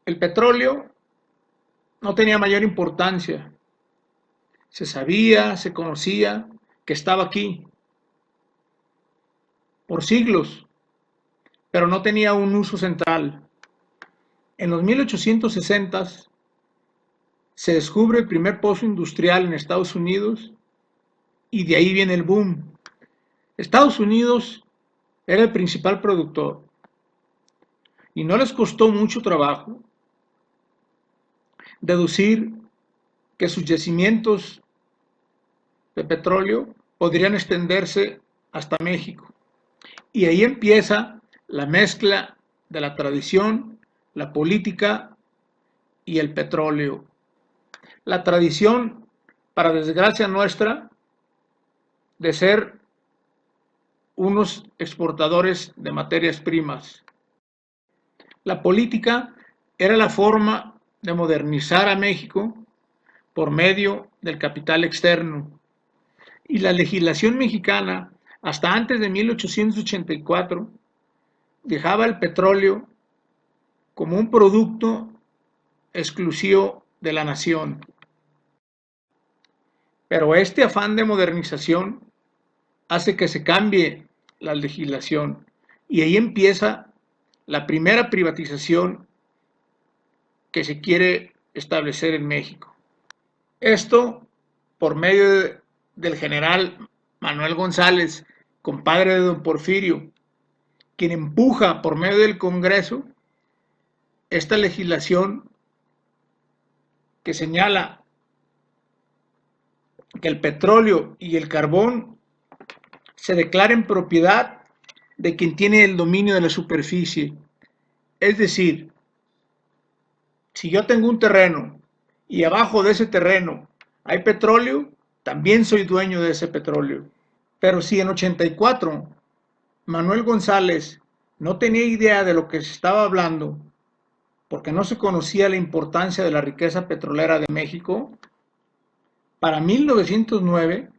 El petróleo no tenía mayor importancia. Se sabía, se conocía que estaba aquí por siglos, pero no tenía un uso central. En los 1860 se descubre el primer pozo industrial en Estados Unidos y de ahí viene el boom. Estados Unidos era el principal productor y no les costó mucho trabajo deducir que sus yacimientos de petróleo podrían extenderse hasta México. Y ahí empieza la mezcla de la tradición, la política y el petróleo. La tradición, para desgracia nuestra, de ser unos exportadores de materias primas. La política era la forma de modernizar a México por medio del capital externo. Y la legislación mexicana, hasta antes de 1884, dejaba el petróleo como un producto exclusivo de la nación. Pero este afán de modernización hace que se cambie la legislación y ahí empieza la primera privatización que se quiere establecer en México. Esto por medio del general Manuel González, compadre de don Porfirio, quien empuja por medio del Congreso esta legislación que señala que el petróleo y el carbón se declaren propiedad de quien tiene el dominio de la superficie. Es decir, si yo tengo un terreno y abajo de ese terreno hay petróleo, también soy dueño de ese petróleo. Pero si en 84 Manuel González no tenía idea de lo que se estaba hablando, porque no se conocía la importancia de la riqueza petrolera de México, para 1909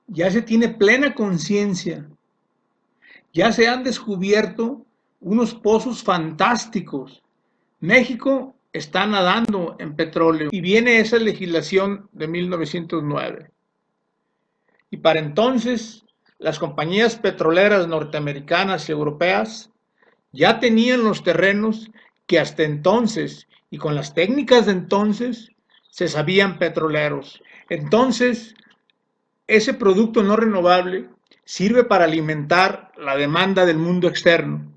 ya se tiene plena conciencia, ya se han descubierto unos pozos fantásticos. México está nadando en petróleo y viene esa legislación de 1909. Y para entonces, las compañías petroleras norteamericanas y europeas ya tenían los terrenos que hasta entonces y con las técnicas de entonces se sabían petroleros. Entonces, ese producto no renovable sirve para alimentar la demanda del mundo externo.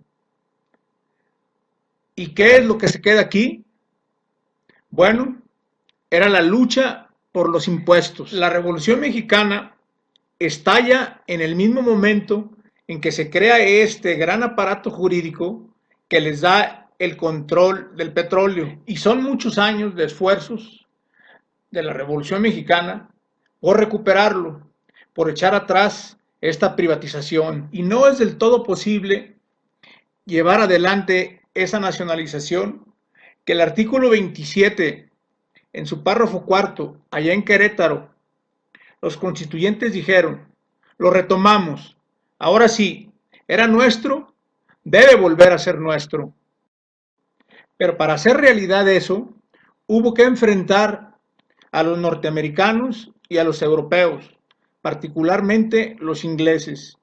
¿Y qué es lo que se queda aquí? Bueno, era la lucha por los impuestos. La Revolución Mexicana estalla en el mismo momento en que se crea este gran aparato jurídico que les da el control del petróleo. Y son muchos años de esfuerzos de la Revolución Mexicana por recuperarlo, por echar atrás esta privatización. Y no es del todo posible llevar adelante esa nacionalización que el artículo 27, en su párrafo cuarto, allá en Querétaro, los constituyentes dijeron, lo retomamos, ahora sí, era nuestro, debe volver a ser nuestro. Pero para hacer realidad eso, hubo que enfrentar a los norteamericanos y a los europeos, particularmente los ingleses,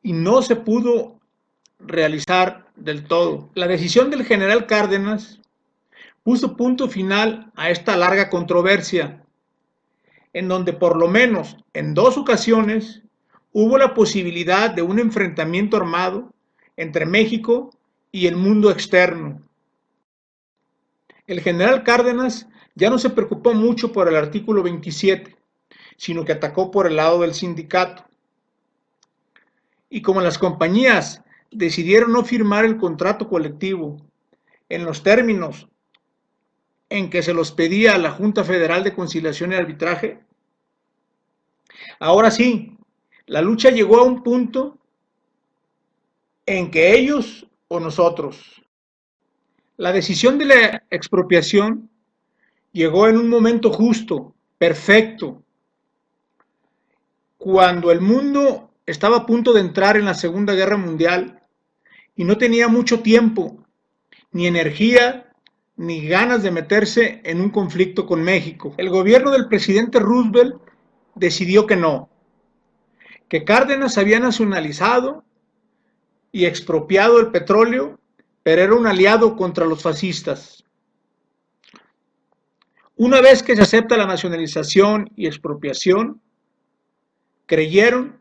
y no se pudo realizar del todo. La decisión del general Cárdenas puso punto final a esta larga controversia, en donde por lo menos en dos ocasiones hubo la posibilidad de un enfrentamiento armado entre México y el mundo externo. El general Cárdenas ya no se preocupó mucho por el artículo 27, sino que atacó por el lado del sindicato. Y como las compañías decidieron no firmar el contrato colectivo en los términos en que se los pedía a la Junta Federal de Conciliación y Arbitraje, ahora sí, la lucha llegó a un punto en que ellos o nosotros. La decisión de la expropiación llegó en un momento justo, perfecto, cuando el mundo estaba a punto de entrar en la Segunda Guerra Mundial y no tenía mucho tiempo, ni energía, ni ganas de meterse en un conflicto con México. El gobierno del presidente Roosevelt decidió que no, que Cárdenas había nacionalizado y expropiado el petróleo, pero era un aliado contra los fascistas. Una vez que se acepta la nacionalización y expropiación, creyeron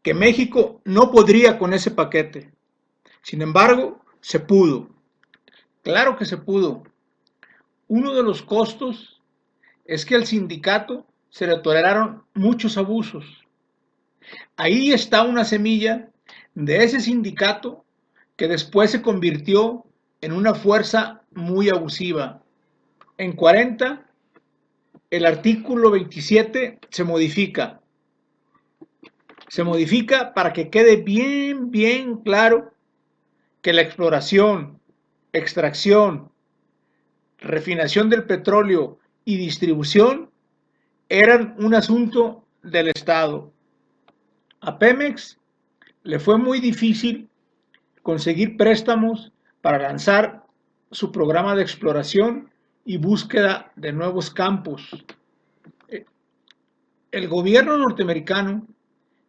que México no podría con ese paquete. Sin embargo, se pudo. Claro que se pudo. Uno de los costos es que al sindicato se le toleraron muchos abusos. Ahí está una semilla de ese sindicato que después se convirtió en una fuerza muy abusiva. En 40, el artículo 27 se modifica. Se modifica para que quede bien claro que la exploración, extracción, refinación del petróleo y distribución eran un asunto del Estado. A Pemex le fue muy difícil conseguir préstamos para lanzar su programa de exploración y búsqueda de nuevos campos. El gobierno norteamericano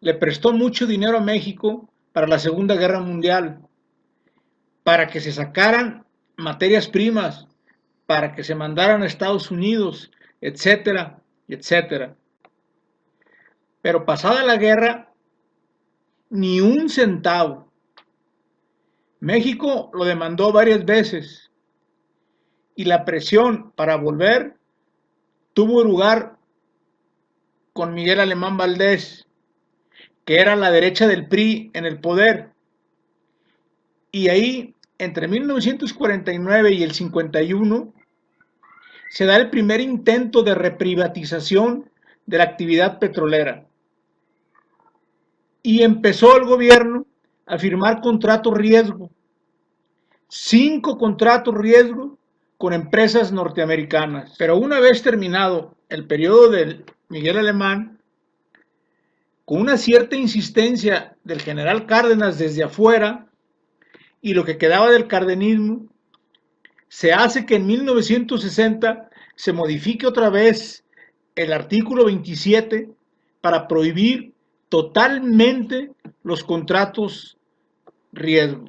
le prestó mucho dinero a México para la Segunda Guerra Mundial, para que se sacaran materias primas, para que se mandaran a Estados Unidos, etcétera, etcétera. Pero pasada la guerra, ni un centavo. México lo demandó varias veces y la presión para volver tuvo lugar con Miguel Alemán Valdés, que era la derecha del PRI en el poder. Y ahí, entre 1949 y el 51, se da el primer intento de reprivatización de la actividad petrolera. Y empezó el gobierno a firmar contratos riesgo, 5 contratos riesgo con empresas norteamericanas. Pero una vez terminado el periodo del Miguel Alemán, con una cierta insistencia del general Cárdenas desde afuera y lo que quedaba del cardenismo, se hace que en 1960 se modifique otra vez el artículo 27 para prohibir totalmente los contratos riesgo.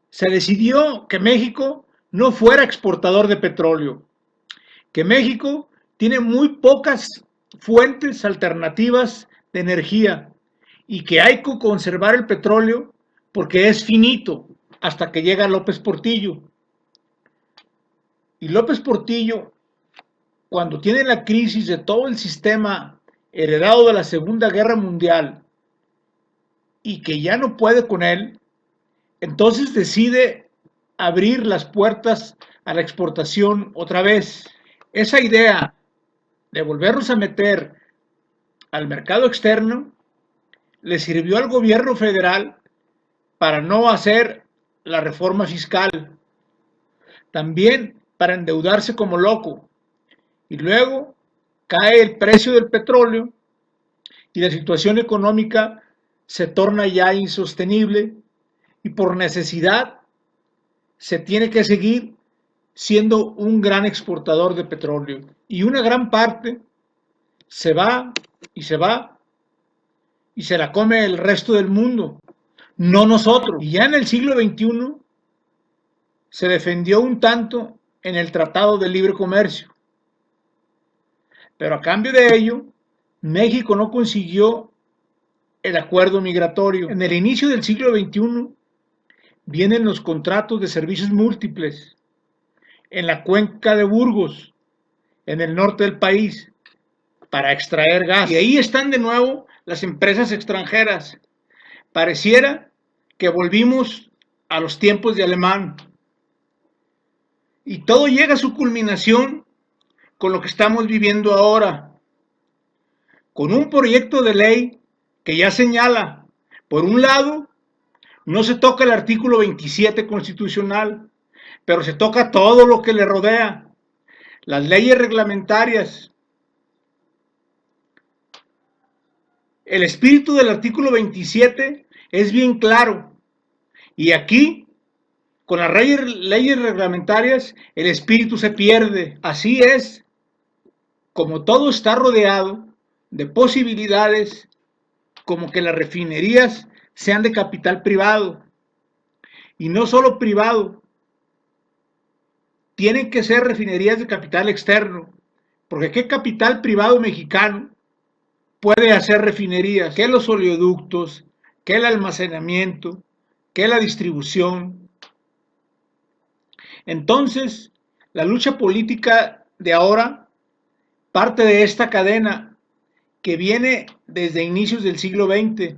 Se decidió que México no fuera exportador de petróleo, que México tiene muy pocas fuentes alternativas de energía y que hay que conservar el petróleo porque es finito hasta que llega López Portillo. Y López Portillo, cuando tiene la crisis de todo el sistema heredado de la Segunda Guerra Mundial y que ya no puede con él, entonces decide abrir las puertas a la exportación otra vez. Esa idea de volvernos a meter al mercado externo le sirvió al gobierno federal para no hacer la reforma fiscal, también para endeudarse como loco. Y luego cae el precio del petróleo y la situación económica se torna ya insostenible y por necesidad se tiene que seguir siendo un gran exportador de petróleo. Y una gran parte se va y se va y se la come el resto del mundo, no nosotros. Y ya en el siglo XXI se defendió un tanto en el Tratado de Libre Comercio. Pero a cambio de ello, México no consiguió el acuerdo migratorio. En el inicio del siglo XXI vienen los contratos de servicios múltiples en la cuenca de Burgos, en el norte del país, para extraer gas. Y ahí están de nuevo las empresas extranjeras. Pareciera que volvimos a los tiempos de Alemán. Y todo llega a su culminación con lo que estamos viviendo ahora, con un proyecto de ley que ya señala, por un lado, no se toca el artículo 27 constitucional, pero se toca todo lo que le rodea, las leyes reglamentarias. El espíritu del artículo 27 es bien claro, y aquí Con las leyes reglamentarias el espíritu se pierde. Así es, como todo está rodeado de posibilidades, como que las refinerías sean de capital privado. Y no solo privado, tienen que ser refinerías de capital externo. Porque ¿qué capital privado mexicano puede hacer refinerías? ¿Qué los oleoductos? ¿Qué el almacenamiento? ¿Qué la distribución? Entonces, la lucha política de ahora parte de esta cadena que viene desde inicios del siglo XX,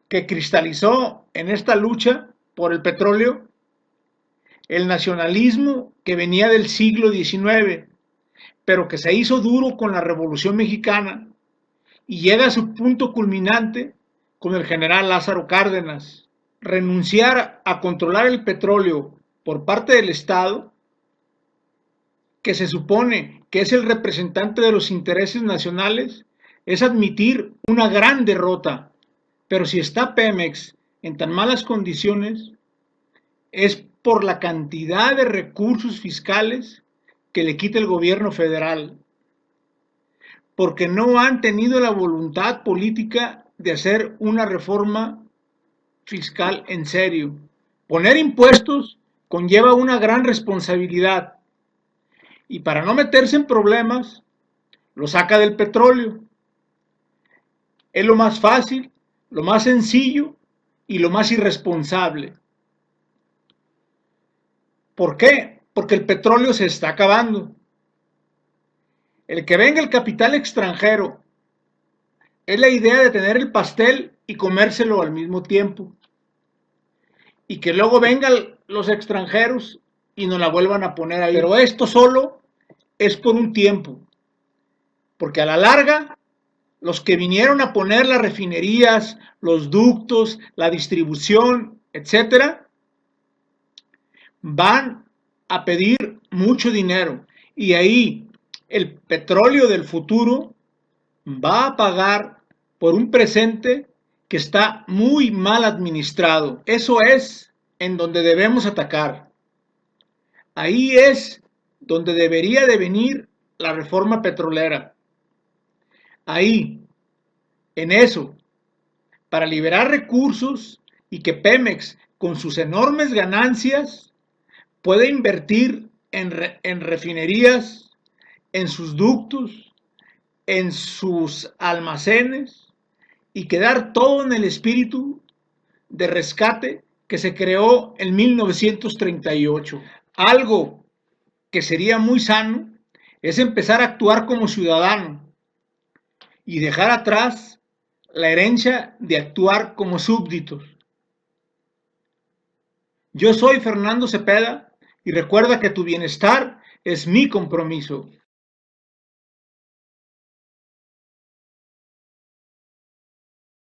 que cristalizó en esta lucha por el petróleo el nacionalismo que venía del siglo XIX, pero que se hizo duro con la Revolución Mexicana y llega a su punto culminante con el general Lázaro Cárdenas. Renunciar a controlar el petróleo por parte del Estado, que se supone que es el representante de los intereses nacionales, es admitir una gran derrota. Pero si está Pemex en tan malas condiciones, es por la cantidad de recursos fiscales que le quita el gobierno federal, porque no han tenido la voluntad política de hacer una reforma fiscal en serio. Poner impuestos conlleva una gran responsabilidad y para no meterse en problemas, lo saca del petróleo. Es lo más fácil, lo más sencillo y lo más irresponsable. ¿Por qué? Porque el petróleo se está acabando. El que venga el capital extranjero es la idea de tener el pastel y comérselo al mismo tiempo. Y que luego vengan los extranjeros y nos la vuelvan a poner ahí. Pero esto solo es por un tiempo. Porque a la larga, los que vinieron a poner las refinerías, los ductos, la distribución, etcétera, van a pedir mucho dinero. Y ahí el petróleo del futuro va a pagar por un presente que está muy mal administrado. Eso es en donde debemos atacar. Ahí es donde debería de venir la reforma petrolera. Ahí, en eso, para liberar recursos y que Pemex, con sus enormes ganancias, pueda invertir en refinerías, en sus ductos, en sus almacenes y quedar todo en el espíritu de rescate que se creó en 1938. Algo que sería muy sano es empezar a actuar como ciudadano y dejar atrás la herencia de actuar como súbditos. Yo soy Fernando Cepeda y recuerda que tu bienestar es mi compromiso.